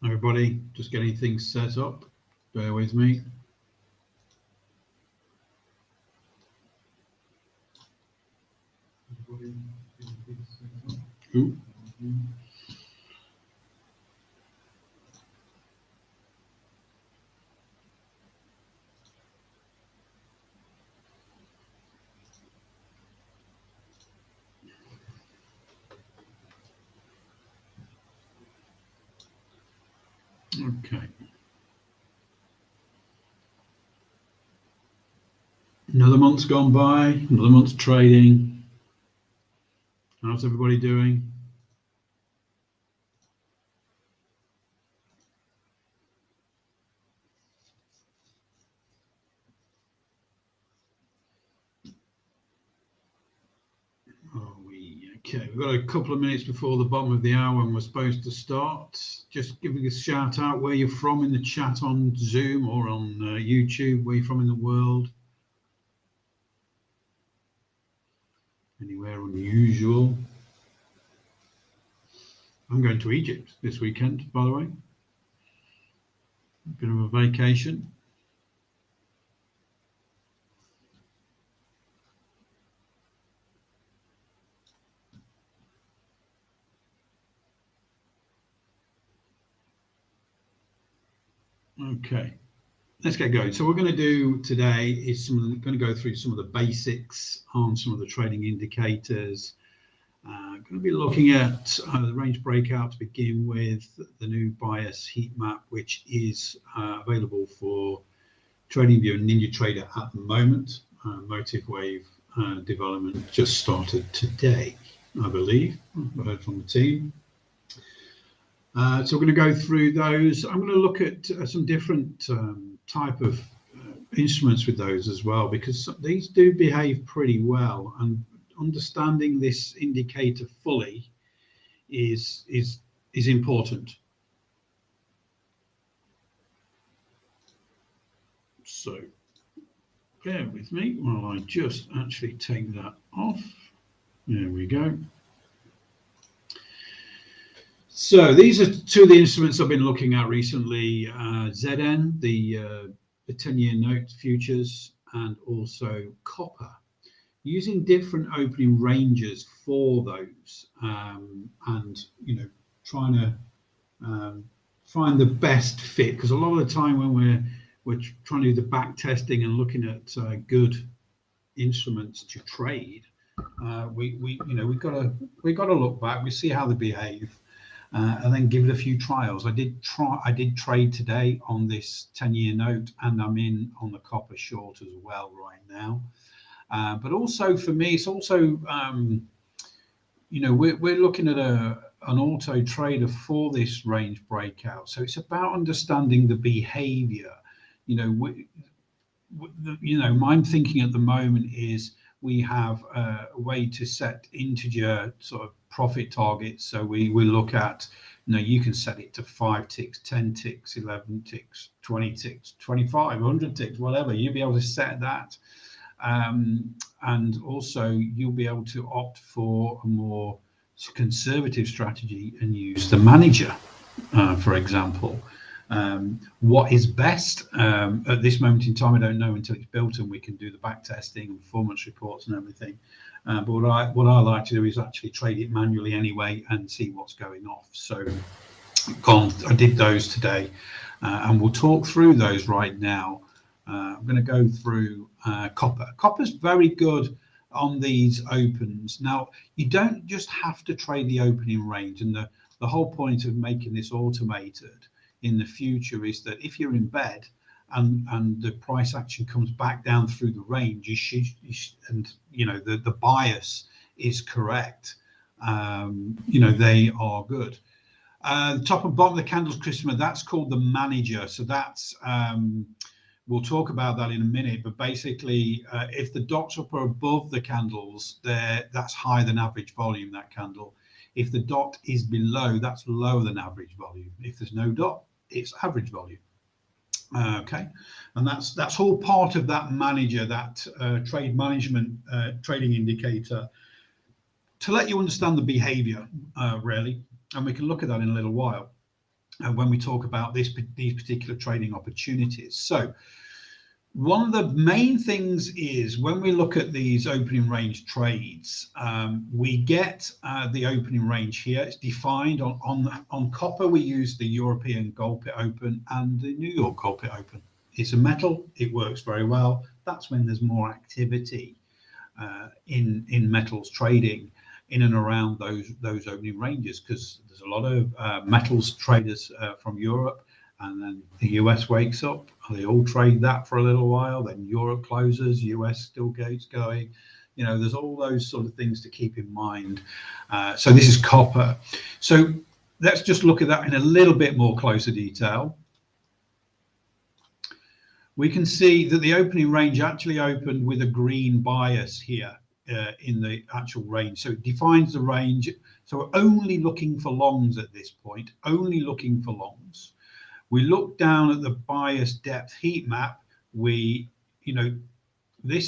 Everybody, just getting things set up. Bear with me. Ooh. Okay. Another month's gone by, another month's trading. How's everybody doing? Okay, we've got a couple of minutes before the bottom of the hour when we're supposed to start. Just giving a shout out where you're from in the chat on Zoom or on YouTube, where you're from in the world. Anywhere unusual? I'm going to Egypt this weekend, by the way. A bit of a vacation. Okay, let's get going. So what we're going to do today is going to go through some of the basics on some of the trading indicators. Going to be looking at the range breakout to begin with, the new bias heat map, which is available for TradingView and NinjaTrader at the moment. Motive wave development just started today, I believe. I've heard from the team. So we're going to go through those. I'm going to look at some different type of instruments with those as well, because these do behave pretty well, and understanding this indicator fully is important. So bear with me while I just actually take that off. There we go. So these are two of the instruments I've been looking at recently, ZN, the 10-year note futures, and also copper, using different opening ranges for those, and trying to find the best fit, because a lot of the time when we're trying to do the back testing and looking at good instruments to trade, we've got to look back, we see how they behave. And then give it a few trials. I did trade today on this 10-year note, and I'm in on the copper short as well right now. But also for me, it's also we're looking at an auto trader for this range breakout. So it's about understanding the behavior. My thinking at the moment is we have a way to set integer sort of profit targets. So we look at, you can set it to 5 ticks, 10 ticks, 11 ticks, 20 ticks, 25, 100 ticks, whatever. You'll be able to set that. And also you'll be able to opt for a more conservative strategy and use the manager, for example. What is best at this moment in time, I don't know until it's built and we can do the back testing and performance reports and everything. But what I like to do is actually trade it manually anyway and see what's going off. So I did those today, and we'll talk through those right now. I'm going to go through copper. Copper's very good on these opens. Now, you don't just have to trade the opening range, and the whole point of making this automated in the future is that if you're in bed and the price action comes back down through the range, the bias is correct, they are good. Top and bottom of the candles, Christopher, that's called the manager. So that's we'll talk about that in a minute, but basically if the dots up are above the candles, that's higher than average volume, that candle. If the dot is below, that's lower than average volume. If there's no dot, it's average volume. Okay, and that's all part of that manager, that trade management trading indicator, to let you understand the behavior really, and we can look at that in a little while. when we talk about these particular trading opportunities. So one of the main things is when we look at these opening range trades, we get the opening range here. It's defined on copper. We use the European Gold Pit Open and the New York Gold Pit Open. It's a metal. It works very well. That's when there's more activity in metals trading in and around those opening ranges, because there's a lot of metals traders from Europe. And then the US wakes up, they all trade that for a little while, then Europe closes, US still gets going. You know, there's all those sort of things to keep in mind. So this is copper. So let's just look at that in a little bit more closer detail. We can see that the opening range actually opened with a green bias here in the actual range. So it defines the range. So we're only looking for longs at this point, only looking for longs. We look down at the bias depth heat map. This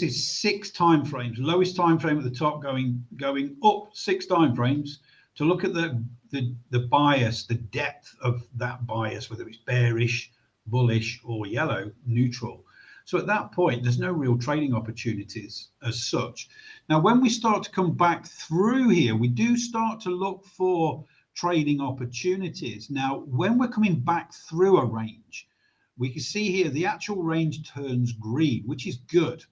is 6 time frames, lowest time frame at the top, going up 6 time frames to look at the bias, the depth of that bias, whether it's bearish, bullish, or yellow, neutral. So at that point, there's no real trading opportunities as such. Now, when we start to come back through here, we do start to look for trading opportunities. Now, when we're coming back through a range, we can see here the actual range turns green, which is good.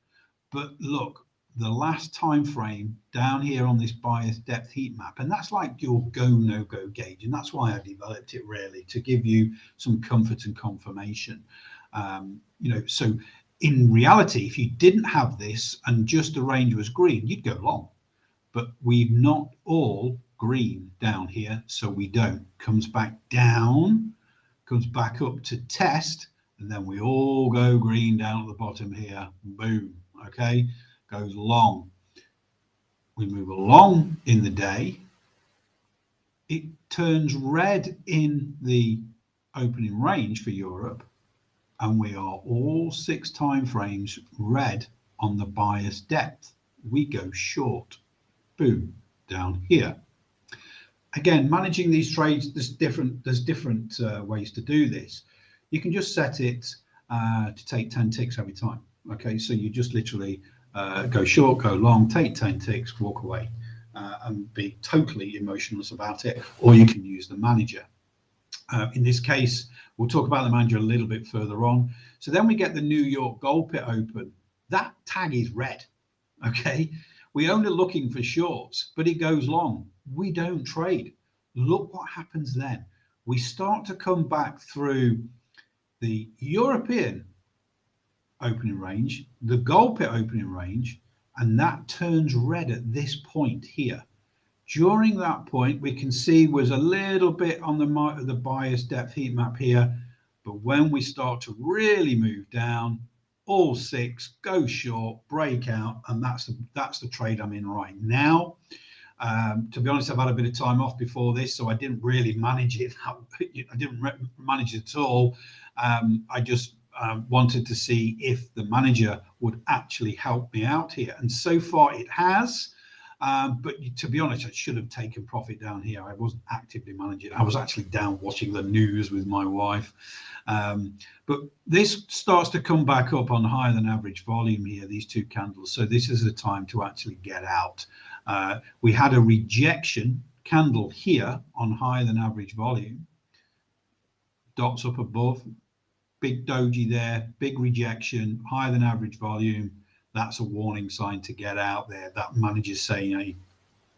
But look, the last time frame down here on this bias depth heat map, and that's like your go no go gauge, and that's why I developed it, really, to give you some comfort and confirmation. So in reality, if you didn't have this and just the range was green, you'd go long. But we've not all green down here, so we don't. Comes back down, comes back up to test, and then we all go green down at the bottom here. Boom. Okay, goes long. We move along in the day. It turns red in the opening range for Europe, and we are all 6 time frames red on the bias depth. We go short. Boom, down here. Again, managing these trades, there's different ways to do this. You can just set it to take 10 ticks every time. Okay, so you just literally go short, go long, take 10 ticks, walk away, and be totally emotionless about it. Or you can use the manager. In this case, we'll talk about the manager a little bit further on. So then we get the New York Gold Pit Open. That tag is red. Okay, we're only looking for shorts, but it goes long. We don't trade. Look what happens then. We start to come back through the European opening range, the Gold Pit opening range, and that turns red at this point here. During that point, we can see was a little bit on the bias depth heat map here, but when we start to really move down, all 6 go short, break out, and that's the trade I'm in right now. To be honest, I've had a bit of time off before this, so I didn't really manage it. I didn't manage it at all. I just wanted to see if the manager would actually help me out here, and so far it has. But to be honest, I should have taken profit down here. I wasn't actively managing. I was actually down watching the news with my wife. But this starts to come back up on higher than average volume here, these 2 candles. So this is the time to actually get out. We had a rejection candle here on higher than average volume. Dots up above, big doji there, big rejection, higher than average volume. That's a warning sign to get out there. That manager's saying, hey,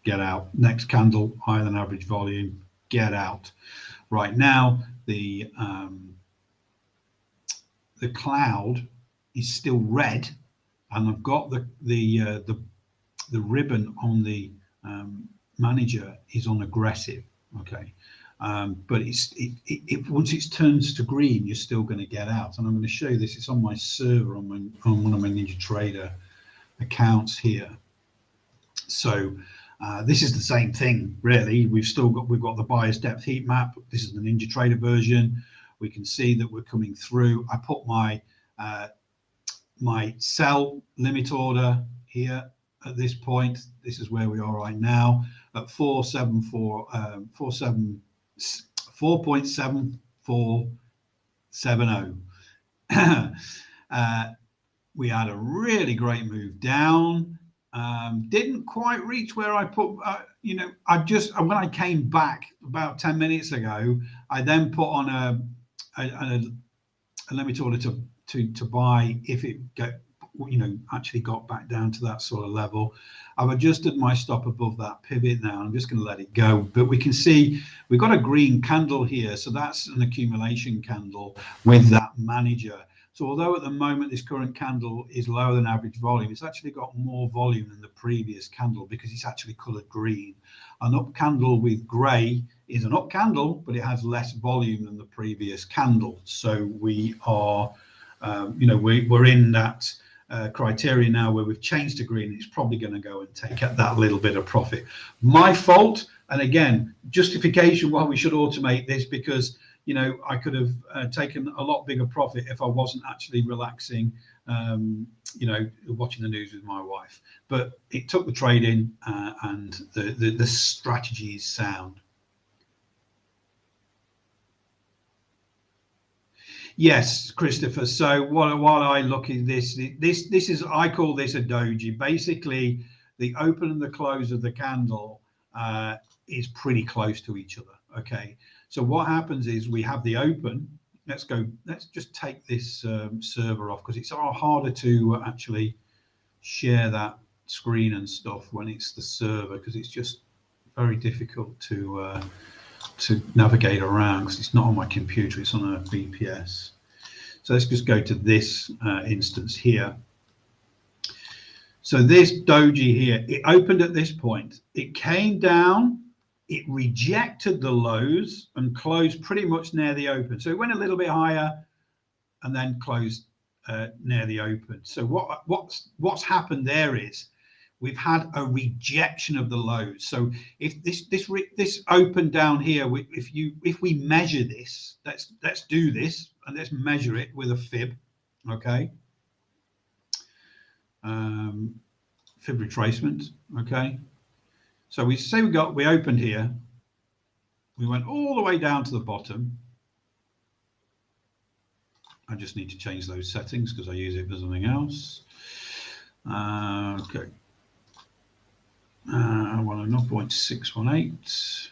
get out. Next candle, higher than average volume, get out. Right now, the cloud is still red, and I've got the ribbon on the manager is on aggressive. Okay, but once it turns to green, you're still going to get out. And I'm going to show you this. It's on my server on one of my NinjaTrader accounts here. So this is the same thing, really. We've got the bias depth heat map. This is the NinjaTrader version. We can see that we're coming through. I put my my sell limit order here at this point. This is where we are right now at 474 4.7470. We had a really great move down. Didn't quite reach where I put, when I came back about 10 minutes ago, I then put on a limit order to buy if it actually got back down to that sort of level. I've adjusted my stop above that pivot now. I'm just going to let it go, but we can see we've got a green candle here, so that's an accumulation candle with that manager. So although at the moment this current candle is lower than average volume, it's actually got more volume than the previous candle because it's actually colored green. An up candle with gray is an up candle, but it has less volume than the previous candle. So we are, we're in that criteria now where we've changed to green. It's probably going to go and take that little bit of profit. My fault, and again, justification why we should automate this, because I could have taken a lot bigger profit if I wasn't actually relaxing, watching the news with my wife. But it took the trade in, and the strategy is sound. Yes, Christopher. So while I look at this is, I call this a doji. Basically, the open and the close of the candle is pretty close to each other. Okay. So what happens is we have the open. Let's just take this server off because it's harder to actually share that screen and stuff when it's the server, because it's just very difficult to navigate around because it's not on my computer, it's on a VPS. So let's just go to this instance here. So this doji here, it opened at this point, it came down, it rejected the lows and closed pretty much near the open. So it went a little bit higher and then closed near the open. So what's happened there is we've had a rejection of the lows. So if this open down here, if we measure this, let's do this and let's measure it with a fib, okay? Fib retracement, okay? So we say we opened here, we went all the way down to the bottom. I just need to change those settings because I use it for something else. Okay. I want a 0.618.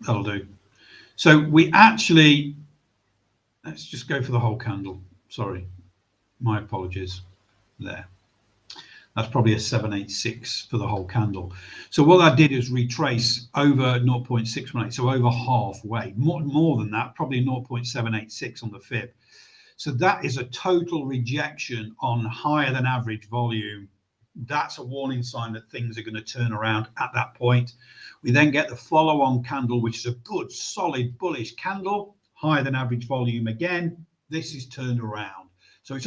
That'll do. So we actually, let's just go for the whole candle. Sorry, my apologies there. That's probably a 786 for the whole candle. So what that did is retrace over 0.618, so over halfway, more than that, probably 0.786 on the fib. So that is a total rejection on higher than average volume. That's a warning sign that things are going to turn around at that point. We then get the follow-on candle, which is a good, solid, bullish candle, higher than average volume again. This is turned around. So it's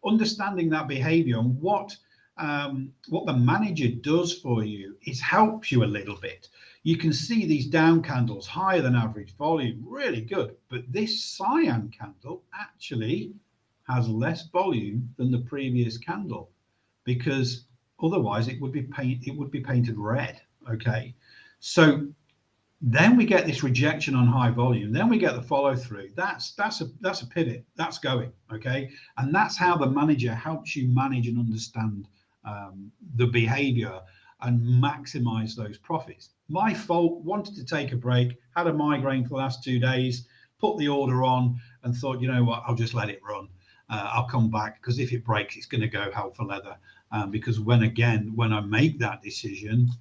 understanding that behavior, and what the manager does for you is helps you a little bit. You can see these down candles, higher than average volume, really good. But this cyan candle actually has less volume than the previous candle, because otherwise it would be painted red. Okay, so then we get this rejection on high volume. Then we get the follow through. That's a pivot. That's going. Okay, and that's how the manager helps you manage and understand the behavior and maximize those profits. My fault, wanted to take a break, had a migraine for the last 2 days, put the order on and thought, you know what, I'll just let it run. I'll come back, because if it breaks, it's going to go hell for leather. Because when I make that decision,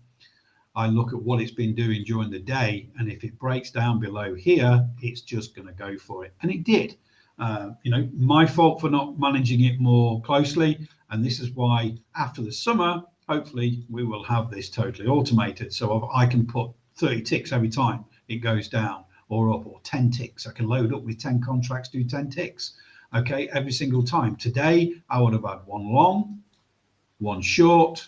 I look at what it's been doing during the day, and if it breaks down below here, it's just going to go for it. And it did. My fault for not managing it more closely. And this is why after the summer, hopefully we will have this totally automated. So I can put 30 ticks every time it goes down or up, or 10 ticks. I can load up with 10 contracts, do 10 ticks. Okay, every single time. Today, I would have had one long, one short,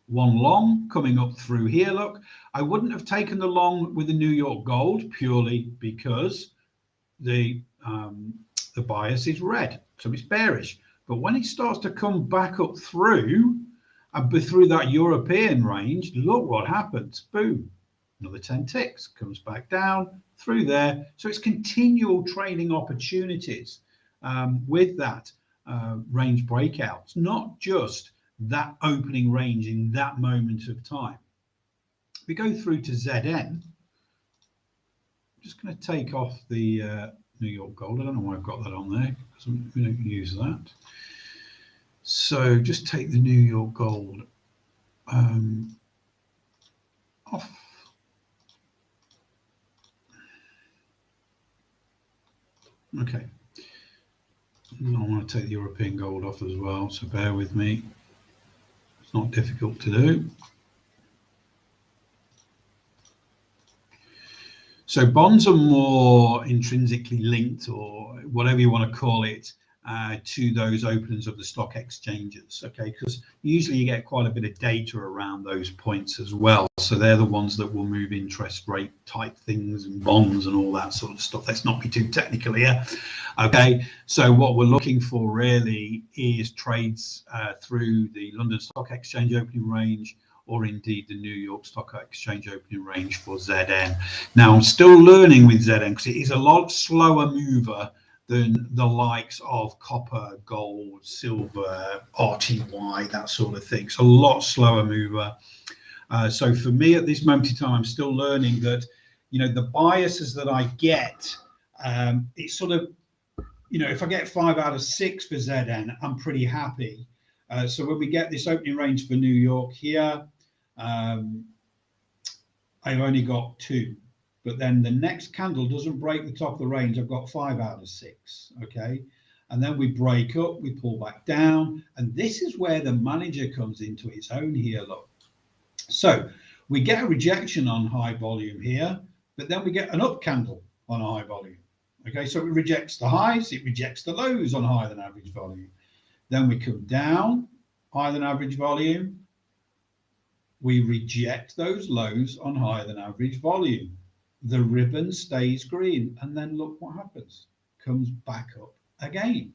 one long coming up through here. Look, I wouldn't have taken the long with the New York gold purely because the bias is red, so it's bearish. But when it starts to come back up through and through that European range, look what happens. Boom, another 10 ticks, comes back down through there. So it's continual trading opportunities with that range breakouts, not just that opening range in that moment of time. If we go through to ZN, I'm just going to take off the New York Gold. I don't know why I've got that on there because we don't use that. So just take the New York Gold off. Okay. I want to take the European Gold off as well, so bear with me. It's not difficult to do. So bonds are more intrinsically linked, or whatever you want to call it, to those openings of the stock exchanges, okay? Because usually you get quite a bit of data around those points as well. So they're the ones that will move interest rate type things and bonds and all that sort of stuff. Let's not be too technical here, okay? So what we're looking for really is trades through the London Stock Exchange opening range, or indeed the New York Stock Exchange opening range for ZN. Now, I'm still learning with ZN because it is a lot slower mover than the likes of copper, gold, silver, RTY, that sort of thing. It's a lot slower mover. So for me at this moment in time, I'm still learning that, you know, the biases that I get, it's sort of, you know, if I get 5 out of 6 for ZN, I'm pretty happy. So when we get this opening range for New York here, I've only got 2. But then the next candle doesn't break the top of the range. I've got 5 out of 6, okay? And then we break up, we pull back down, and this is where the manager comes into its own here, look. So we get a rejection on high volume here, but then we get an up candle on high volume, okay? So it rejects the highs, it rejects the lows on higher than average volume. Then we come down, higher than average volume, we reject those lows on higher than average volume. The ribbon stays green, and then look what happens. Comes back up again.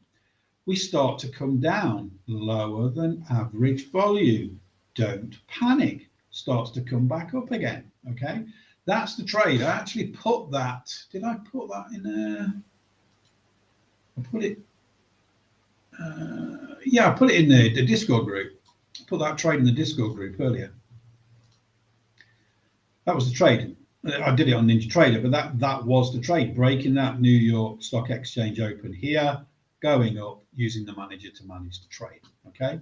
We start to come down, lower than average volume. Don't panic. Starts to come back up again, okay? That's the trade. I actually put that, did I put that in there? I put it, yeah, I put it in the Discord group. Put that trade in the Discord group earlier. That was the trade. I did it on NinjaTrader, but that was the trade, breaking that New York Stock Exchange open here, going up, using the manager to manage the trade, okay?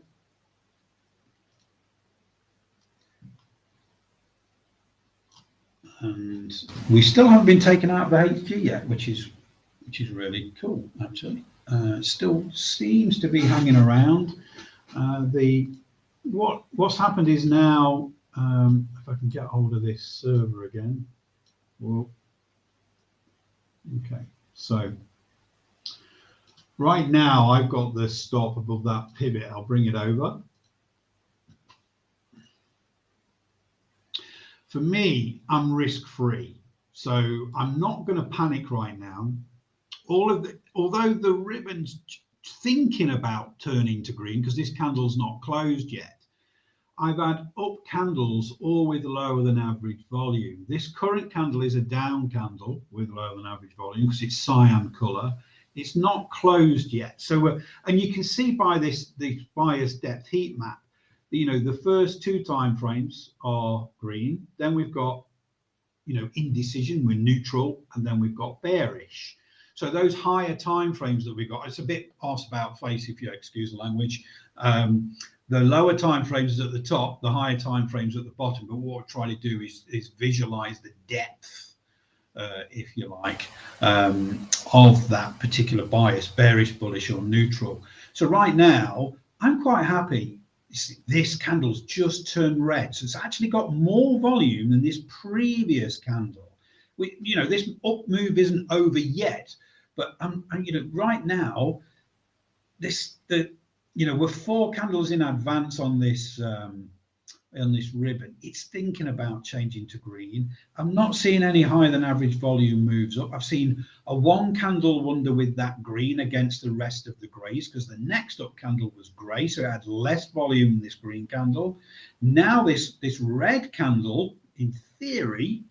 And we still haven't been taken out of the HG yet, which is really cool, actually. Still seems to be hanging around. What's happened is now, if I can get hold of this server again. Well, okay, so right now I've got the stop above that pivot. I'll bring it over. For me, I'm risk-free, so I'm not going to panic right now. Although the ribbon's thinking about turning to green because this candle's not closed yet, I've had up candles all with lower than average volume. This current candle is a down candle with lower than average volume because it's cyan color. It's not closed yet. So, and you can see by this bias depth heat map, you know, the first 2 time frames are green. Then we've got, you know, indecision, we're neutral, and then we've got bearish. So those higher time frames that we got, it's a bit arse about face, if you excuse the language. The lower time frames is at the top, the higher time frames at the bottom. But what we're trying to do is visualize the depth, if you like, of that particular bias, bearish, bullish, or neutral. So right now, I'm quite happy. This candle's just turned red, so it's actually got more volume than this previous candle. You know, this up move isn't over yet, but you know, right now, you know, we're 4 candles in advance on this on this ribbon, it's thinking about changing to green. I'm not seeing any higher than average volume moves up. I've seen a one candle wonder with that green against the rest of the grays, because the next up candle was grey, so it had less volume than this green candle. Now this red candle, in theory,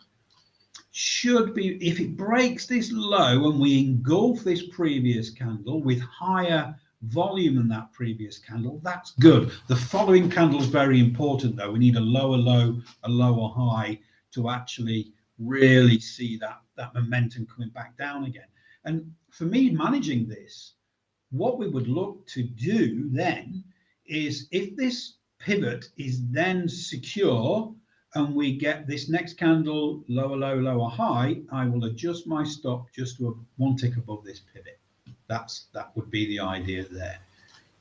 should be, if it breaks this low and we engulf this previous candle with higher volume than that previous candle, that's good. The following candle is very important though. We need a lower low, a lower high to actually really see that momentum coming back down again. And for me, managing this, what we would look to do then is, if this pivot is then secure and we get this next candle lower low, lower high, I will adjust my stop just to one tick above this pivot. That would be the idea there.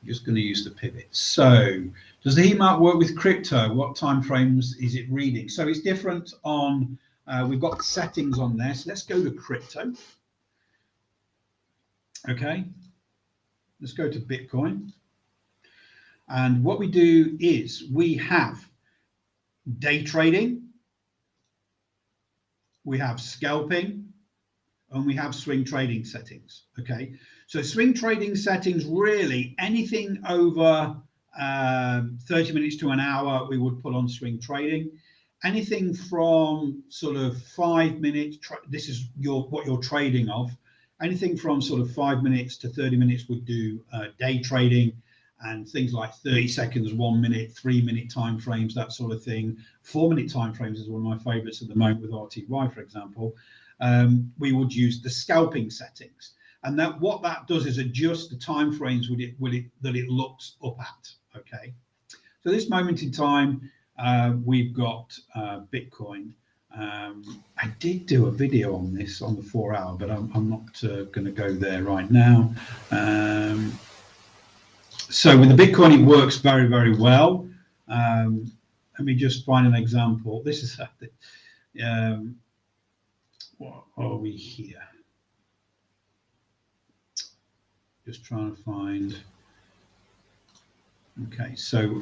I'm just going to use the pivot. So does the heat map work with crypto? What time frames is it reading? So it's different on, we've got settings on there. So let's go to crypto. Okay, let's go to Bitcoin. And what we do is we have day trading, we have scalping, and we have swing trading settings. Okay, so swing trading settings, really anything over 30 minutes to an hour we would put on swing trading. Anything from sort of 5 minutes, this is what you're trading of, anything from sort of 5 minutes to 30 minutes would do day trading, and things like 30 seconds, 1 minute, 3 minute time frames, that sort of thing. 4 minute time frames is one of my favorites at the moment with RTY, for example. We would use the scalping settings, and what that does is adjust the time frames that it looks up at. Okay, so this moment in time, we've got Bitcoin. I did do a video on this on the 4 hour, but I'm not going to go there right now. So with the Bitcoin, it works very, very well. Let me just find an example. This is what are we here? Just trying to find. Okay, so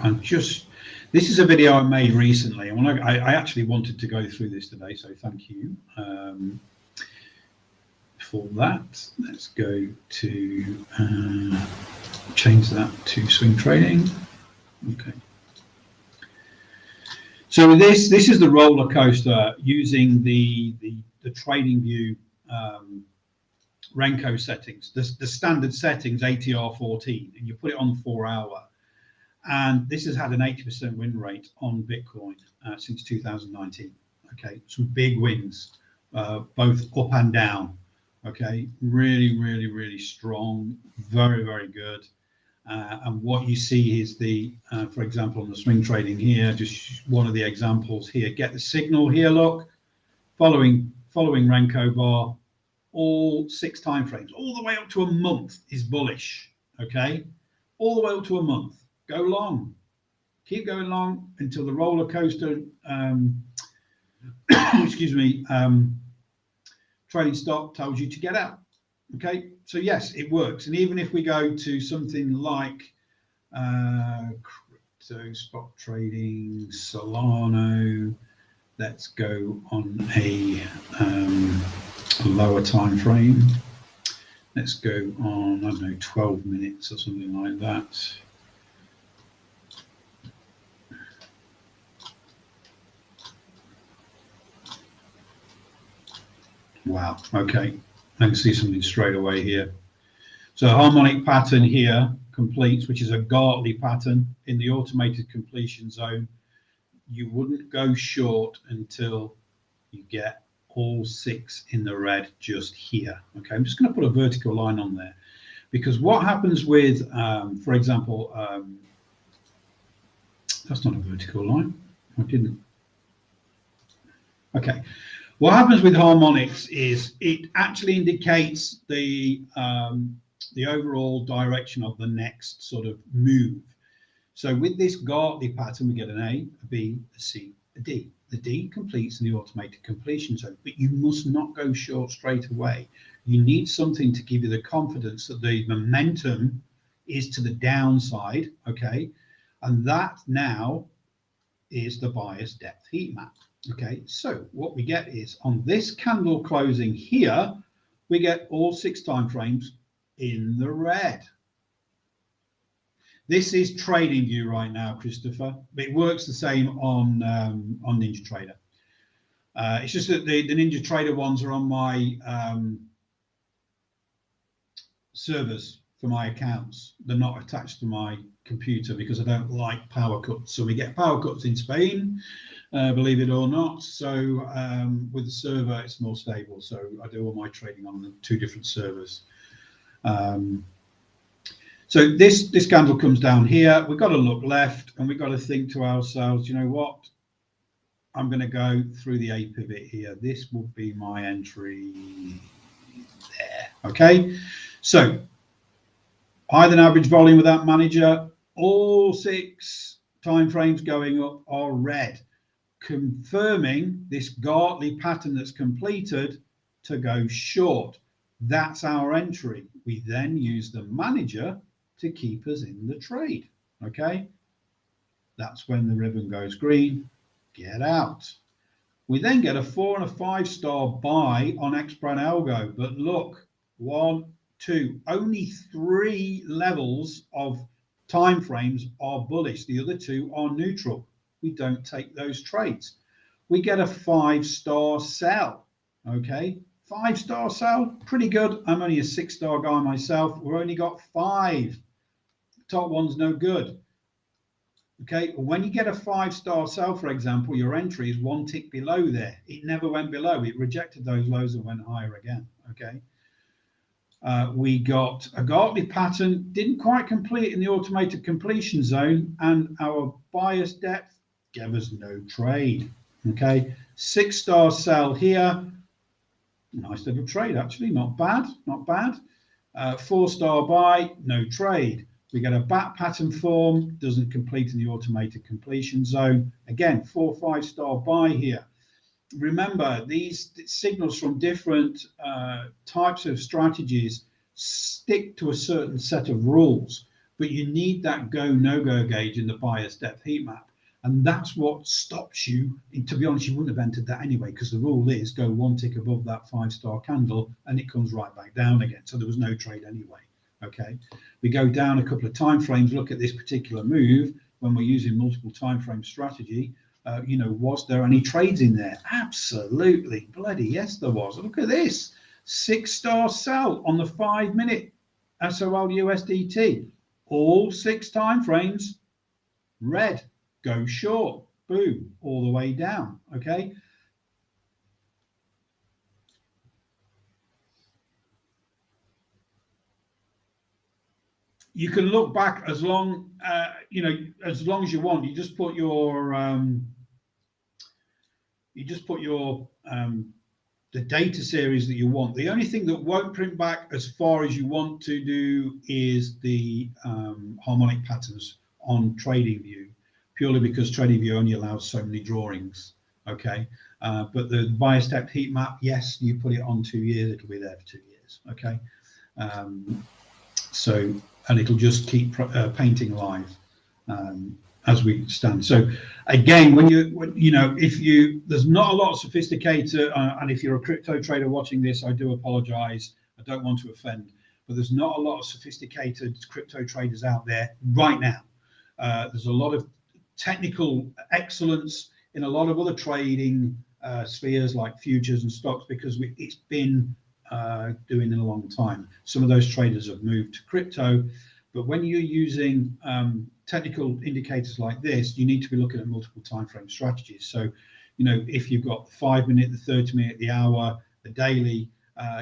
this is a video I made recently, and I actually wanted to go through this today, so thank you for that. Let's go to change that to swing trading. Okay. So this is the roller coaster using the trading view Renko settings, the standard settings ATR 14, and you put it on 4 hour. And this has had an 80% win rate on Bitcoin since 2019. Okay, some big wins, both up and down. Okay, really, really, really strong, very, very good. And what you see is for example, on the swing trading here, just one of the examples here. Get the signal here. Look, following Renko bar, all 6 time frames, all the way up to a month is bullish. Okay, all the way up to a month. Go long, keep going long until the roller coaster, excuse me, trading stop tells you to get out. Okay, so yes, it works. And even if we go to something like crypto spot trading, Solano, let's go on a lower time frame. Let's go on, I don't know, 12 minutes or something like that. Wow, okay, I can see something straight away here. So harmonic pattern here completes, which is a Gartley pattern in the automated completion zone. You wouldn't go short until you get all 6 in the red just here. Okay, I'm just going to put a vertical line on there, because what happens with, for example, that's not a vertical line. I didn't. Okay. What happens with harmonics is it actually indicates the overall direction of the next sort of move. So with this Gartley pattern, we get an A, a B, a C, a D. The D completes in the automated completion zone, but you must not go short straight away. You need something to give you the confidence that the momentum is to the downside, okay? And that now is the bias depth heat map. Okay, so what we get is on this candle closing here, we get all 6 time frames in the red. This is Trading View right now, Christopher. It works the same on NinjaTrader. It's just that the NinjaTrader ones are on my servers for my accounts. They're not attached to my computer because I don't like power cuts. So we get power cuts in Spain, believe it or not. So with the server, it's more stable. So I do all my trading on the 2 different servers. So this candle comes down here. We've got to look left and we've got to think to ourselves, you know what? I'm going to go through the A pivot here. This will be my entry there. Okay. So higher than average volume with that manager. All 6 time frames going up are red, confirming this Gartley pattern that's completed to go short. That's our entry. We then use the manager to keep us in the trade. Okay, that's when the ribbon goes green. Get out. We then get a 4 and a 5 star buy on xBrat algo, but look, 1, 2, only 3 levels of time frames are bullish. The other 2 are neutral. We don't take those trades. We get a 5 star sell. Okay, 5 star sell, pretty good. I'm only a 6 star guy myself. We've only got 5. Top one's no good. Okay, when you get a 5 star sell, for example, your entry is 1 tick below there. It never went below. It rejected those lows and went higher again. Okay. We got a Gartley pattern, didn't quite complete in the automated completion zone, and our bias depth gave us no trade. Okay, 6 star sell here. Nice little trade, actually, not bad, not bad. 4 star buy, no trade. We get a bat pattern form, doesn't complete in the automated completion zone. Again, 4 5 star buy here. Remember, these signals from different types of strategies stick to a certain set of rules, but you need that go no go gauge in the bias depth heat map. And that's what stops you. To be honest, you wouldn't have entered that anyway, because the rule is go 1 tick above that 5 star candle and it comes right back down again. So there was no trade anyway. Okay, we go down a couple of time frames, look at this particular move when we're using multiple time frame strategy. You know, was there any trades in there? Absolutely, bloody yes, there was. Look at this 6 star sell on the 5 minute SOL USDT. All 6 time frames red, go short, boom, all the way down. Okay. You can look back as long, you know, as long as you want. You just put your, the data series that you want. The only thing that won't print back as far as you want to do is the harmonic patterns on Trading View, purely because Trading View only allows so many drawings. Okay, but the bias depth heat map, yes, you put it on 2 years, it'll be there for 2 years. Okay, so. And it'll just keep painting live as we stand. So again, when you know, there's not a lot of sophisticated, and if you're a crypto trader watching this, I do apologize. I don't want to offend, but there's not a lot of sophisticated crypto traders out there right now. There's a lot of technical excellence in a lot of other trading spheres like futures and stocks, because it's been doing in a long time. Some of those traders have moved to crypto, but when you're using technical indicators like this, you need to be looking at multiple time frame strategies. So, you know, if you've got the 5 minute, the 30 minute, the hour, the daily,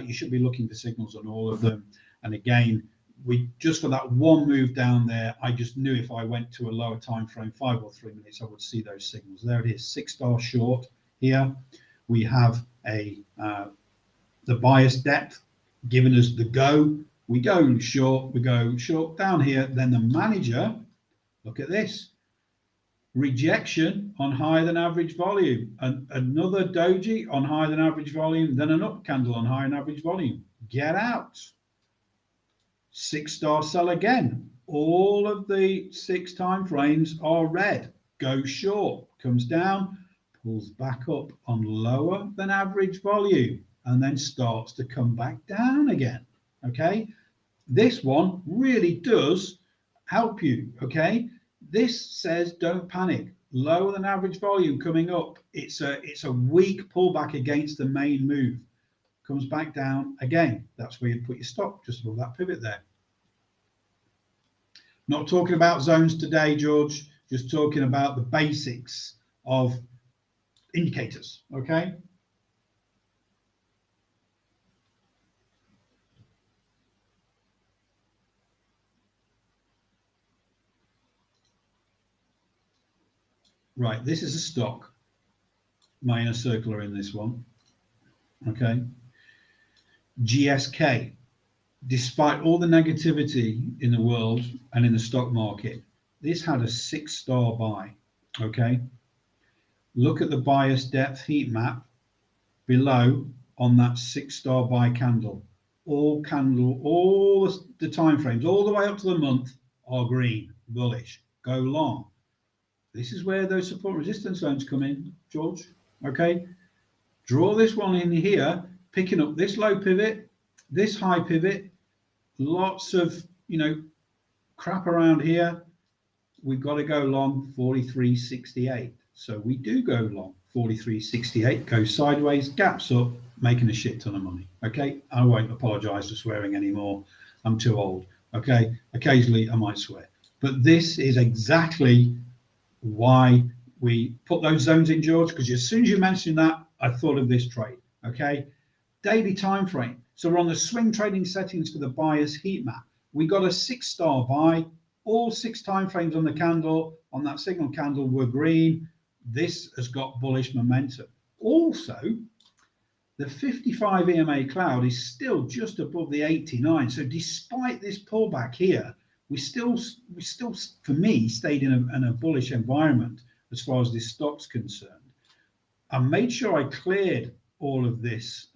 you should be looking for signals on all of them. And again, we just for that one move down there, I just knew if I went to a lower time frame, 5 or 3 minutes, I would see those signals. There it is, 6 star short here. We have the bias depth giving us the go. We go short down here. Then the manager, look at this, rejection on higher than average volume, and another doji on higher than average volume, then an up candle on higher than average volume. Get out. 6 star sell again. All of the 6 time frames are red. goes short, comes down, pulls back up on lower than average volume, and then starts to come back down again. Okay, this one really does help you. Okay, this says don't panic. Lower than average volume coming up. It's a weak pullback against the main move. Comes back down again. That's where you put your stop, just above that pivot there. Not talking about zones today, George. Just talking about the basics of indicators. Okay. Right, this is a stock. My inner circle are in this one. Okay. GSK, despite all the negativity in the world and in the stock market, this had a 6-star buy. Okay. Look at the bias depth heat map below on that 6-star buy candle. All the time frames, all the way up to the month, are green, bullish. Go long. This is where those support resistance zones come in, George. Okay, draw this one in here, picking up this low pivot, this high pivot, lots of crap around here. We've got to go long 43.68. So we do go long 43.68, goes sideways, gaps up, making a shit ton of money. Okay, I won't apologize for swearing anymore. I'm too old. Okay, occasionally I might swear, but this is exactly why we put those zones in, George, because as soon as you mentioned that, I thought of this trade. Okay, daily time frame. So we're on the swing trading settings for the buyer's heat map. We got a 6-star buy. All 6 time frames on the candle, on that signal candle, were green. This has got bullish momentum. Also, the 55 EMA cloud is still just above the 89. So despite this pullback here, we still, for me, stayed in a bullish environment as far as this stock's concerned. I made sure I cleared all of this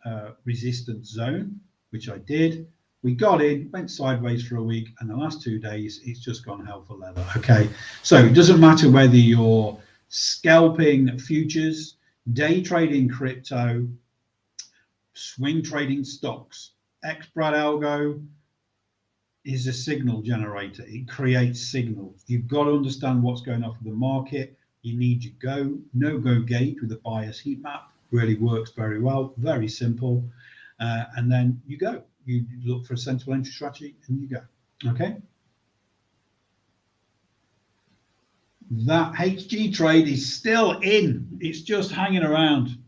resistance zone, which I did. We got in, went sideways for a week, and the last 2 days, it's just gone hell for leather. Okay, so it doesn't matter whether you're scalping futures, day trading crypto, swing trading stocks. xBrat algo is a signal generator. It creates signals. You've got to understand what's going on with the market. You need your no-go gauge with a bias heat map. Really works very well, very simple. And then you go. You look for a sensible entry strategy and you go. Okay. That HG trade is still in. It's just hanging around.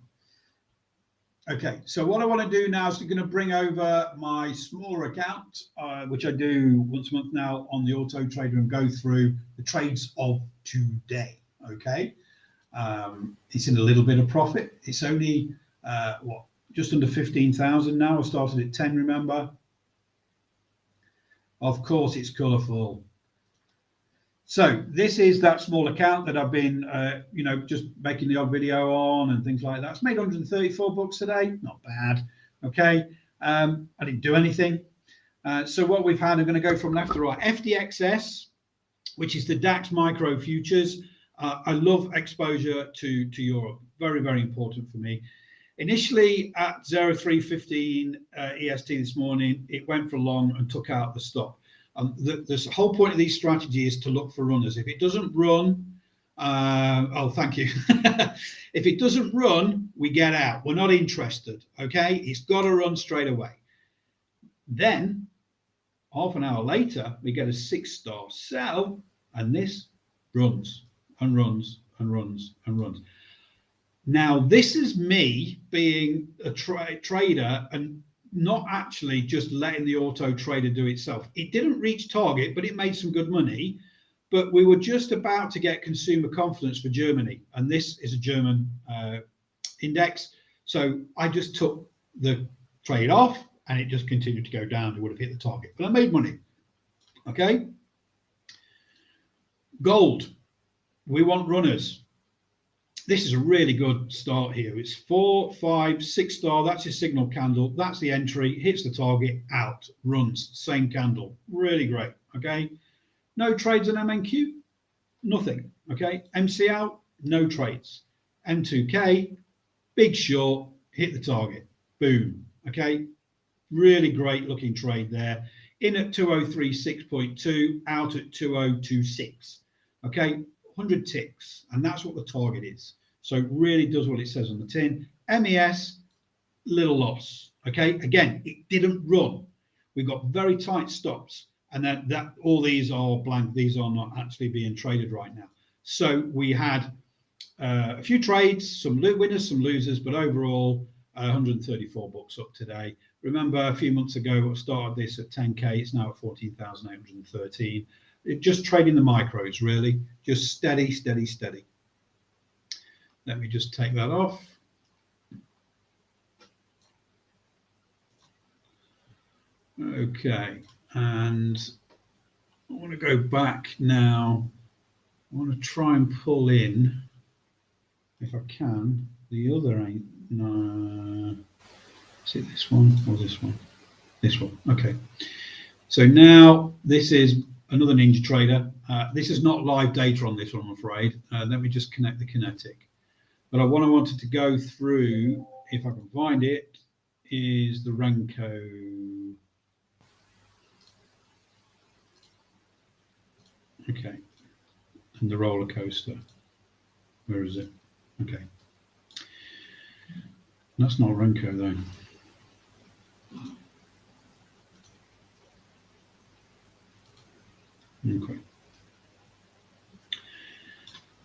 Okay, so what I want to do now is I'm going to bring over my smaller account, which I do once a month now on the Auto Trader, and go through the trades of today. Okay, it's in a little bit of profit. It's only just under 15,000 now. I started at 10, remember? Of course, it's colourful. So this is that small account that I've been, just making the odd video on and things like that. It's made 134 bucks today. Not bad. Okay. I didn't do anything. So what we've had, I'm going to go from left to right. FDXS, which is the DAX micro futures. I love exposure to Europe. Very, very important for me. Initially at 0315 EST this morning, it went for long and took out the stop. The whole point of these strategies is to look for runners. If it doesn't run, thank you. If it doesn't run, we get out. We're not interested. Okay, it's got to run straight away. Then, half an hour later, we get a 6-star sell, and this runs and runs and runs and runs. Now, this is me being a trader and not actually just letting the Auto Trader do itself. It didn't reach target, but it made some good money. But we were just about to get consumer confidence for Germany, and this is a German index. So I just took the trade off, and it just continued to go down. It would have hit the target, but I made money. Okay. Gold. We want runners. This is a really good start here. It's 4, 5, 6-star. That's your signal candle. That's the entry. Hits the target, out, runs. Same candle. Really great. Okay. No trades on MNQ. nothing. Okay, MCL, no trades. M2K, big short, hit the target, boom. Okay, really great looking trade there. In at 2036.2, out at 2026. Okay, 100 ticks, and that's what the target is. So it really does what it says on the tin. MES, little loss. Okay, again, it didn't run. We've got very tight stops, and that all these are blank. These are not actually being traded right now. So we had a few trades, some winners, some losers, but overall 134 bucks up today. Remember, a few months ago, I started this at 10k. It's now at 14,813. Just trading the micros, really, just steady, steady, steady. Let me just take that off. Okay, and I want to go back now. I want to try and pull in, if I can, the other ain't. No, is it this one or this one? This one. Okay. So now this is another Ninja Trader. This is not live data on this one, I'm afraid. Let me just connect the kinetic. But what I wanted to go through, if I can find it, is the Renko. Okay. And the roller coaster. Where is it? Okay. That's not Renko though. Okay.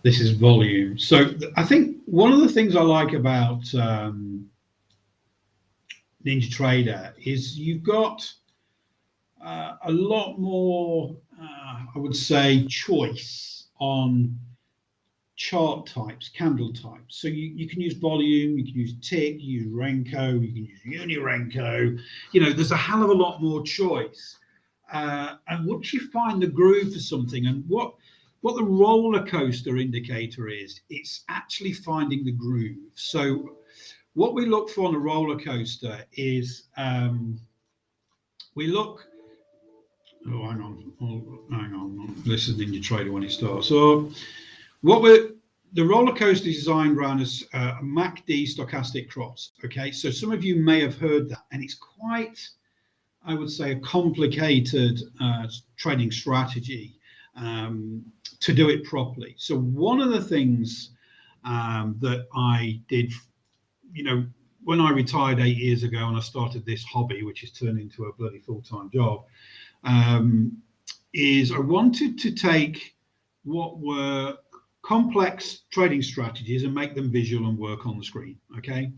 This is volume. So I think one of the things I like about Ninja Trader is you've got a lot more, I would say, choice on chart types, candle types. So you can use volume, you can use tick, you use Renko, you can use Uni Renko. You know, there's a hell of a lot more choice. And once you find the groove for something, and what the roller coaster indicator is, it's actually finding the groove. So what we look for on a roller coaster is we look. Oh, hang on. Oh, hang on. This is Ninja Trader when it starts. So the roller coaster is designed around as a MACD stochastic cross. Okay, so some of you may have heard that, and it's quite, I would say, a complicated trading strategy to do it properly. So one of the things that I did, you know, when I retired 8 years ago and I started this hobby, which has turned into a bloody full-time job, is I wanted to take what were complex trading strategies and make them visual and work on the screen. Okay,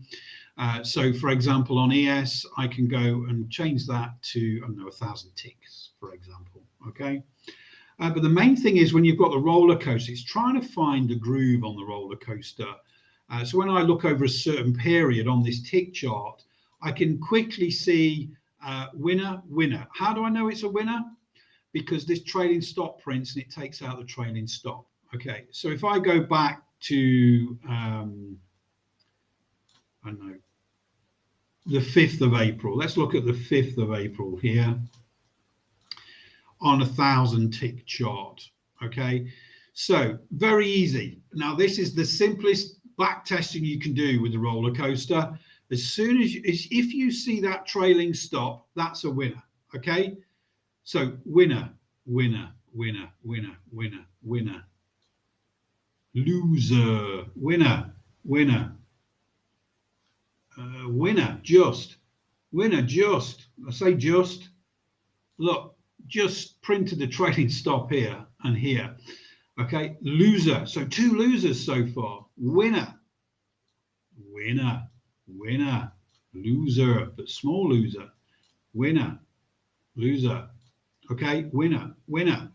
so for example, on ES, I can go and change that to, I don't know, 1,000 ticks, for example. Okay, but the main thing is when you've got the roller coaster, it's trying to find a groove on the roller coaster. So when I look over a certain period on this tick chart, I can quickly see winner, winner. How do I know it's a winner? Because this trailing stop prints and it takes out the trailing stop. Okay, so if I go back to, I don't know, the 5th of April, let's look at the 5th of April here on 1,000 tick chart. Okay, so very easy. Now, this is the simplest back testing you can do with the roller coaster. As soon as if you see that trailing stop, that's a winner. Okay, so winner, winner, winner, winner, winner, winner, loser, winner, winner, winner, just, winner, just. I say just. Look, just printed the trailing stop here and here. Okay, loser. So 2 losers so far. Winner, winner, winner, loser, but small loser, winner, loser. Okay, winner, winner.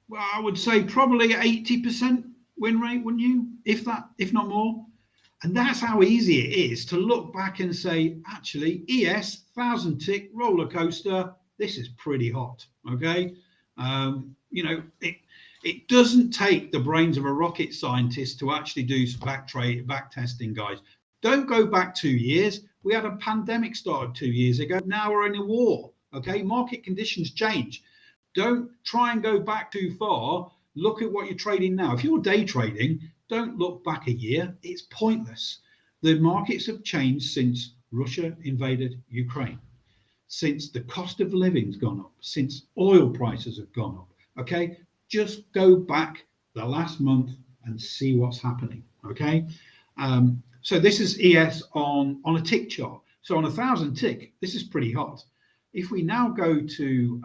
Well, I would say probably 80% win rate, wouldn't you? If that, if not more. And that's how easy it is to look back and say, actually, ES 1,000 tick roller coaster, this is pretty hot. Okay, you know, it doesn't take the brains of a rocket scientist to actually do some back testing, guys. Don't go back 2 years. We had a pandemic started 2 years ago. Now we're in a war. Okay, market conditions change. Don't try and go back too far Look at what you're trading now. If you're day trading, don't look back a year. It's pointless. The markets have changed since Russia invaded Ukraine, since the cost of living's gone up, since oil prices have gone up. Okay, just go back the last month and see what's happening. Okay, so this is ES on a tick chart. So on 1,000 tick, this is pretty hot. If we now go to,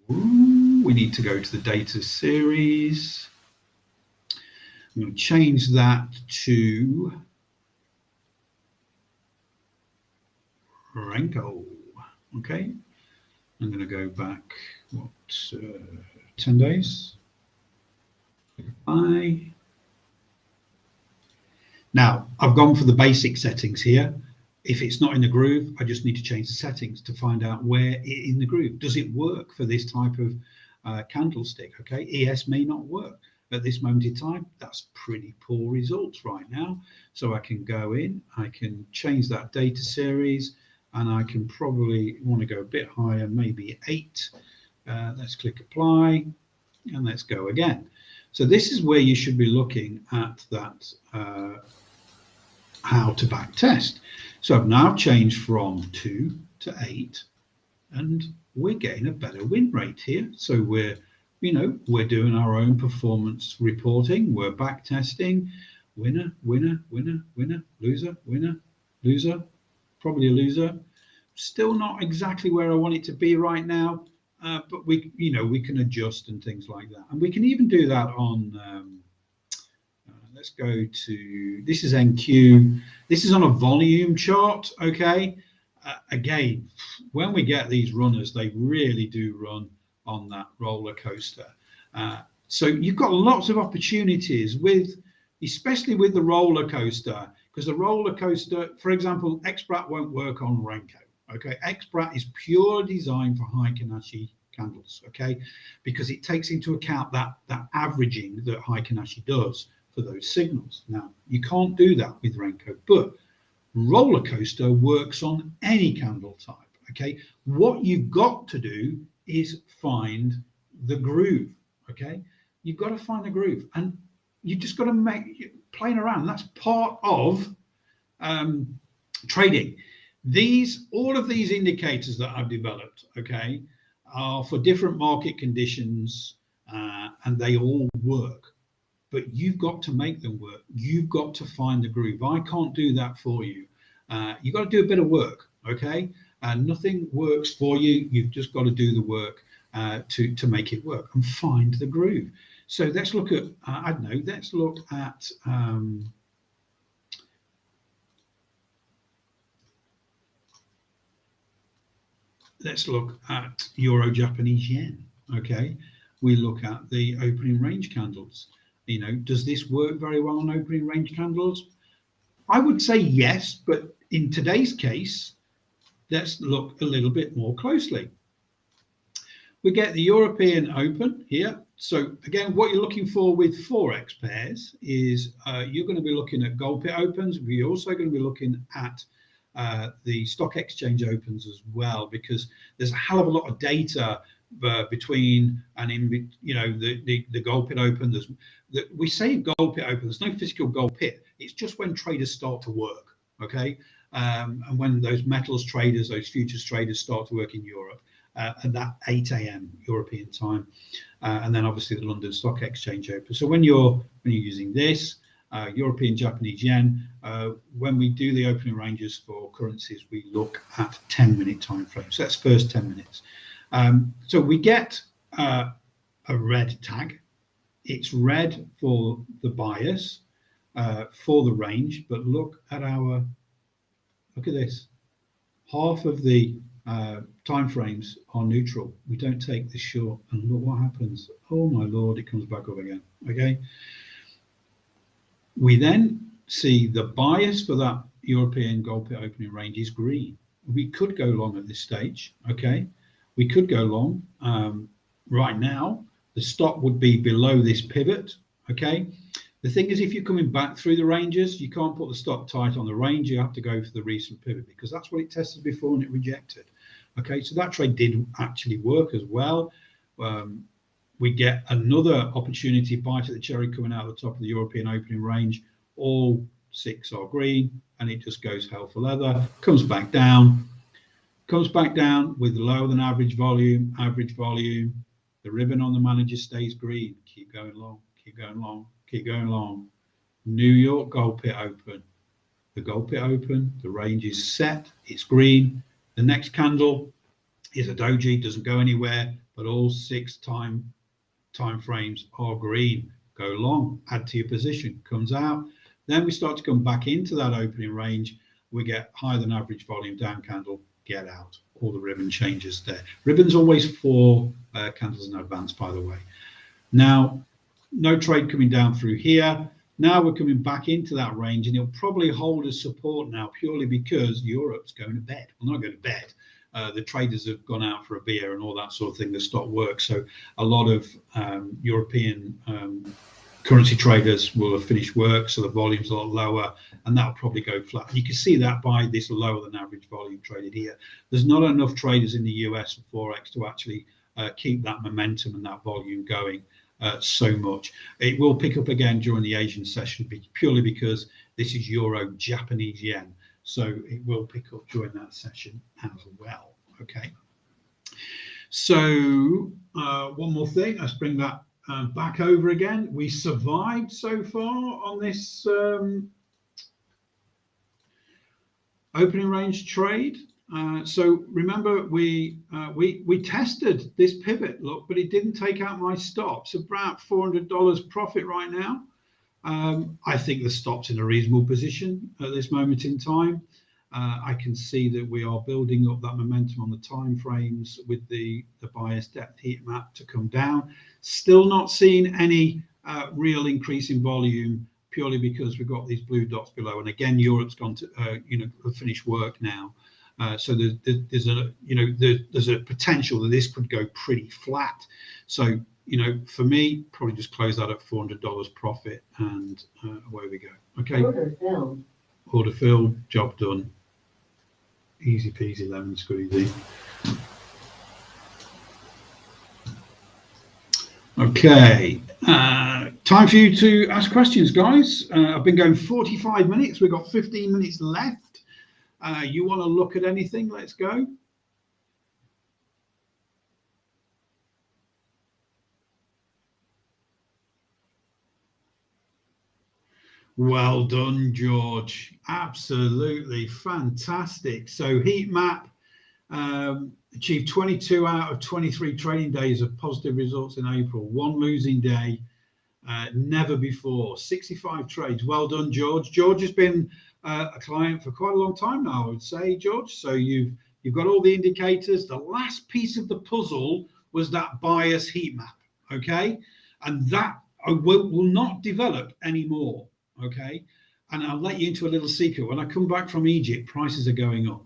we need to go to the data series. I'm going to change that to Renko. Okay, I'm going to go back, 10 days. Now, I've gone for the basic settings here. If it's not in the groove, I just need to change the settings to find out where in the groove. Does it work for this type of candlestick? Okay, ES may not work at this moment in time. That's pretty poor results right now. So I can go in, I can change that data series, and I can probably want to go a bit higher, maybe 8. Let's click apply, and let's go again. So this is where you should be looking at that, how to back test. So I've now changed from 2 to 8, and we're getting a better win rate here. So we're doing our own performance reporting. We're back testing. Winner, winner, winner, winner, loser, winner, loser, probably a loser. Still not exactly where I want it to be right now, but we can adjust and things like that. And we can even do that on, let's go to, this is NQ. This is on a volume chart, okay? Again, when we get these runners, they really do run on that roller coaster. So you've got lots of opportunities especially with the roller coaster, because the roller coaster, for example, xBrat won't work on Renko. Okay, xBrat is pure designed for high Kanashi candles. Okay, because it takes into account that averaging that high Kanashi does for those signals. Now you can't do that with Renko, but roller coaster works on any candle type. Okay, what you've got to do is find the groove. Okay, you've got to find the groove, and you just got to make playing around. That's part of trading. All of these indicators that I've developed, okay, are for different market conditions, and they all work. But you've got to make them work. You've got to find the groove. I can't do that for you. You've got to do a bit of work, okay? Nothing works for you. You've just got to do the work to make it work and find the groove. So let's look at, I don't know, let's look at, let's look at Euro Japanese yen, okay? We look at the opening range candles. Does this work very well on opening range candles? I would say yes, but in today's case, let's look a little bit more closely. We get the European Open here. So again, what you're looking for with Forex pairs is you're going to be looking at gold pit opens. We're also going to be looking at the stock exchange opens as well, because there's a hell of a lot of data between and in the gold pit open. We say gold pit open, there's no physical gold pit. It's just when traders start to work, okay? And when those metals traders, those futures traders start to work in Europe at that 8 a.m. European time, and then obviously the London Stock Exchange open. So when you're using this European Japanese yen, when we do the opening ranges for currencies, we look at 10-minute time frame. So that's first 10 minutes. So we get a red tag. It's red for the bias, for the range, but look at this. Half of the time frames are neutral. We don't take the short, and look what happens. Oh my Lord, it comes back up again, okay? We then see the bias for that European gold pit opening range is green. We could go long at this stage, okay? We could go long. Right now, the stop would be below this pivot, okay? The thing is, if you're coming back through the ranges, you can't put the stop tight on the range. You have to go for the recent pivot, because that's what it tested before and it rejected. Okay, so that trade did actually work as well. we get another opportunity bite at the cherry coming out of the top of the European opening range. All 6 are green, and it just goes hell for leather, comes back down with lower than average volume. The ribbon on the manager stays green. Keep going long, keep going long, keep going long. New York gold pit open. The gold pit open, the range is set, it's green. The next candle is a doji, doesn't go anywhere, but all 6 time frames are green. Go long, add to your position, comes out. Then we start to come back into that opening range. We get higher than average volume, down candle, get out. All the ribbon changes there. Ribbon's always 4 candles in advance, by the way. Now, no trade coming down through here. Now we're coming back into that range, and it'll probably hold as support now, purely because Europe's going to bed. Well, not going to bed. The traders have gone out for a beer and all that sort of thing. They've stopped work. So a lot of European currency traders will have finished work, so the volume's a lot lower, and that'll probably go flat. And you can see that by this lower than average volume traded here. There's not enough traders in the US for Forex to actually keep that momentum and that volume going so much. It will pick up again during the Asian session, purely because this is Euro Japanese yen. So it will pick up during that session as well. Okay. So one more thing, let's bring that back over again. We survived so far on this opening range trade. So remember, we tested this pivot, look, but it didn't take out my stops. About $400 profit right now. I think the stop's in a reasonable position at this moment in time. I can see that we are building up that momentum on the time frames with the bias depth heat map to come down. Still not seeing any real increase in volume, purely because we've got these blue dots below. And again, Europe's gone to finish work now. So there's a potential that this could go pretty flat. So for me, probably just close that at $400 profit, and away we go. Okay. Order filled. Order filled. Job done. Easy peasy lemon squeezy. Okay. Time for you to ask questions, guys. I've been going 45 minutes. We've got 15 minutes left. You want to look at anything? Let's go. Well done, George. Absolutely fantastic. So heat map achieved 22 out of 23 trading days of positive results in April. 1 losing day, never before. 65 trades. Well done, George. George has been a client for quite a long time now, I would say, George. So you've got all the indicators. The last piece of the puzzle was that bias heat map, okay? And that will not develop anymore. Okay, and I'll let you into a little secret. When I come back from Egypt, prices are going up.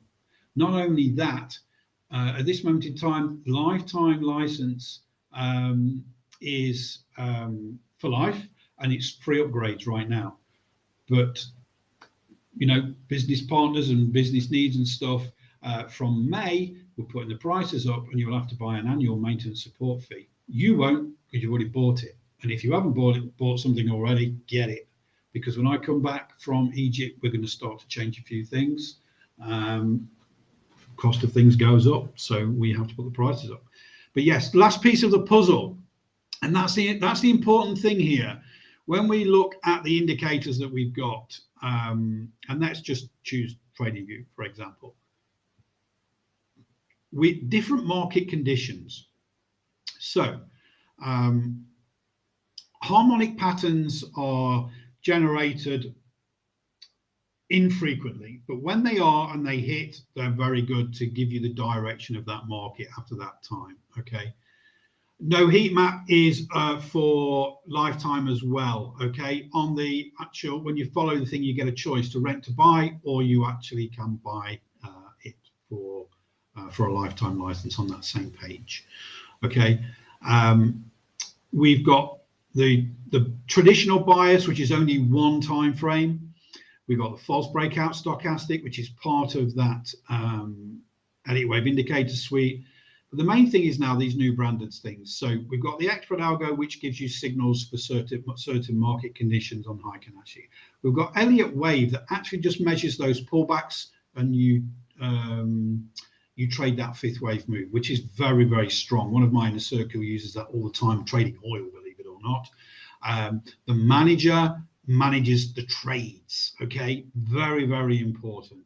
Not only that, at this moment in time, lifetime license is for life, and it's free upgrades right now. But business partners and business needs and stuff, from May, we're putting the prices up, and you'll have to buy an annual maintenance support fee. You won't, because you've already bought it. And if you haven't bought something already, get it. Because when I come back from Egypt, we're going to start to change a few things. Cost of things goes up, so we have to put the prices up. But yes, last piece of the puzzle, and that's the important thing here. When we look at the indicators that we've got, and let's just choose TradingView, for example, with different market conditions. So harmonic patterns are generated infrequently, but when they are and they hit, they're very good to give you the direction of that market after that time. Okay, no heat map is for lifetime as well. Okay, on the actual, when you follow the thing, you get a choice to rent to buy, or you actually can buy it for a lifetime license on that same page. Okay, we've got the traditional bias, which is only 1 time frame. We've got the false breakout stochastic, which is part of that elliott wave indicator suite. But But the main thing is now these new branded things. So we've got the xBrat algo, which gives you signals for certain market conditions on Heiken actually. We've got Elliott Wave that actually just measures those pullbacks, and you trade that fifth wave move, which is very, very strong. One of my inner circle uses that all the time, trading oil, believe it or not. The manager manages the trades, okay? Very, very important.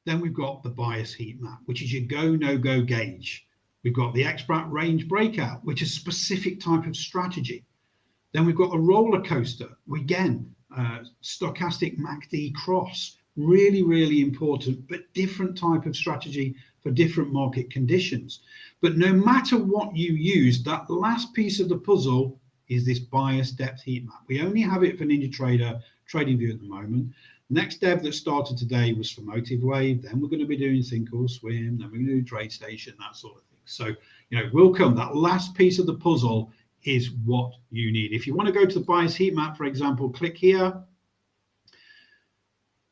Then we've got the bias heat map, which is your go, no-go gauge. We've got the xBrat range breakout, which is a specific type of strategy. Then we've got the roller coaster, again, stochastic MACD cross, really, really important, but different type of strategy for different market conditions. But no matter what you use, that last piece of the puzzle is this bias depth heat map. We only have it for NinjaTrader TradingView at the moment. Next dev that started today was for Motive Wave. Then we're going to be doing Think or Swim. Then we're going to do TradeStation, that sort of thing. So, we'll come. That last piece of the puzzle is what you need. If you want to go to the bias heat map, for example, click here.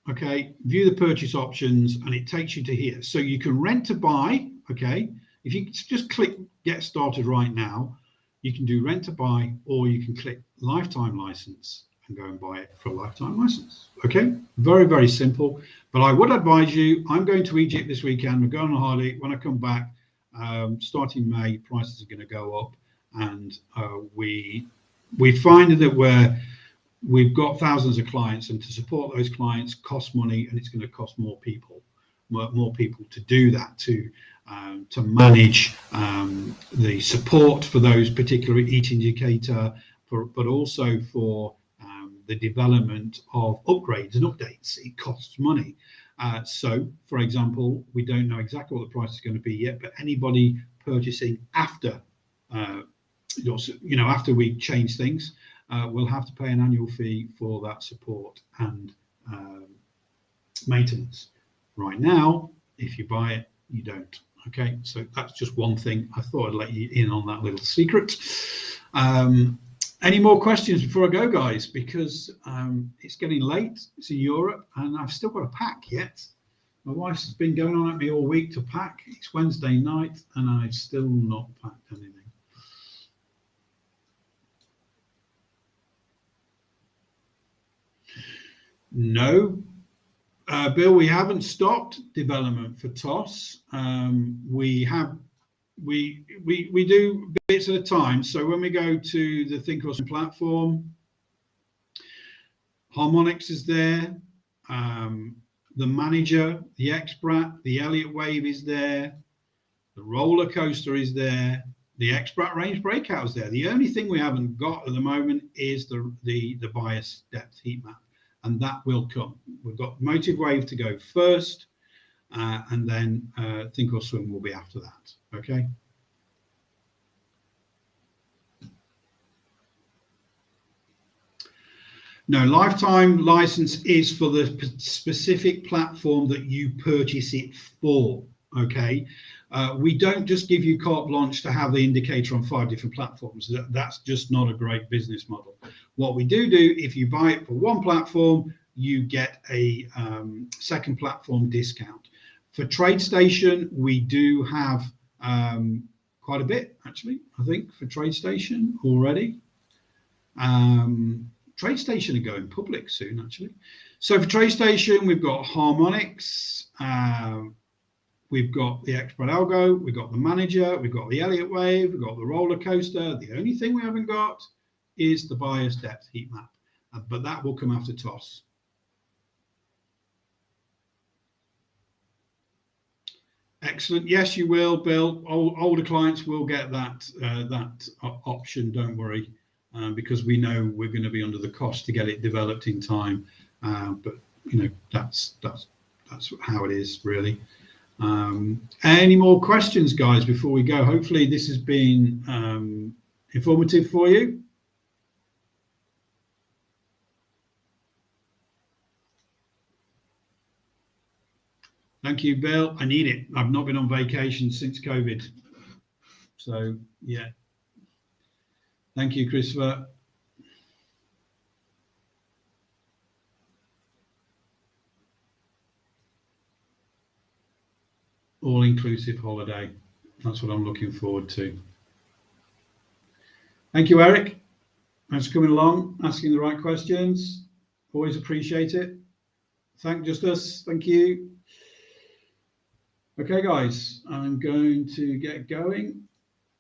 Okay, view the purchase options, and it takes you to here. So you can rent to buy. Okay, if you just click Get Started right now, you can do rent to buy, or you can click lifetime license and go and buy it for a lifetime license. Okay, very, very simple. But I would advise you, I'm going to Egypt this weekend. We're going on holiday. When I come back, starting May, prices are going to go up, and we find that we've got thousands of clients, and to support those clients costs money, and it's going to cost more people to do that, to manage the support for those particular each indicator, but also for the development of upgrades and updates. It costs money. So, for example, we don't know exactly what the price is going to be yet, but anybody purchasing after, after we change things, will have to pay an annual fee for that support and maintenance. Right now, if you buy it, you don't. Okay, so that's just one thing. I thought I'd let you in on that little secret. Any more questions before I go, guys? Because it's getting late. It's in Europe, and I've still got to pack yet. My wife's been going on at me all week to pack. It's Wednesday night, and I've still not packed anything. No, Bill, we haven't stopped development for TOS. We do bits at a time. So when we go to the Think or Swim platform, Harmonics is there, the manager, the xBrat, the Elliott Wave is there, the roller coaster is there, the xBrat range breakout is there. The only thing we haven't got at the moment is the bias depth heat map, and that will come. We've got Motive Wave to go first, and then Think or Swim will be after that. Okay. No, lifetime license is for the specific platform that you purchase it for. Okay. We don't just give you carte blanche to have the indicator on 5 different platforms. That's just not a great business model. What we do, if you buy it for one platform, you get a second platform discount. For TradeStation, we do have quite a bit, actually, I think, for TradeStation already. TradeStation are going public soon, actually. So for TradeStation, we've got Harmonics, we've got the xBrat algo, we've got the manager, we've got the Elliott Wave, we've got the roller coaster. The only thing we haven't got is the bias depth heat map, but that will come after TOS. Excellent. Yes, you will, Bill. Older clients will get that option. Don't worry, because we know we're going to be under the cost to get it developed in time. But that's how it is, really. Any more questions, guys, before we go? Hopefully, this has been informative for you. Thank you, Bill. I need it. I've not been on vacation since COVID. So, yeah. Thank you, Christopher. all-inclusive holiday. That's what I'm looking forward to. Thank you, Eric. Thanks for coming along, asking the right questions. Always appreciate it. Thank Justus. Thank you. Okay, guys, I'm going to get going.